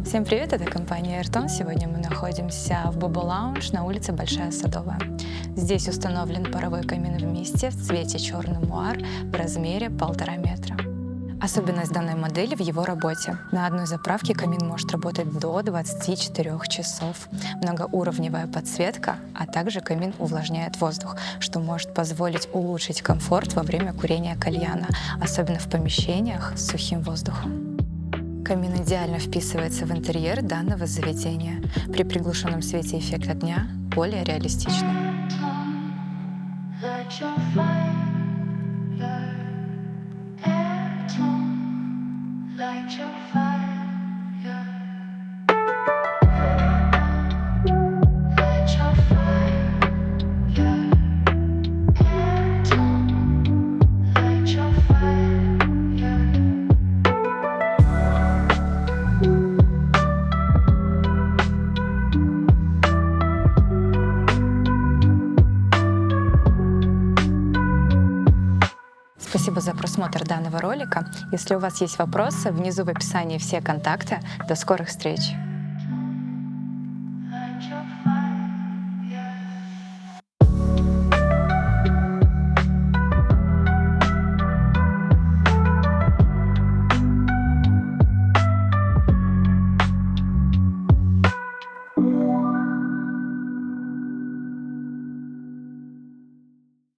Всем привет, это компания Airton. Сегодня мы находимся в Bobo Lounge на улице Большая Садовая. Здесь установлен паровой камин вместе в цвете черный муар в размере 1,5 метра. Особенность данной модели в его работе. На одной заправке камин может работать до 24 часов. Многоуровневая подсветка, а также камин увлажняет воздух, что может позволить улучшить комфорт во время курения кальяна, особенно в помещениях с сухим воздухом. Камин идеально вписывается в интерьер данного заведения. При приглушенном свете эффект огня более реалистичный. Спасибо за просмотр данного ролика. Если у вас есть вопросы, внизу в описании все контакты. До скорых встреч!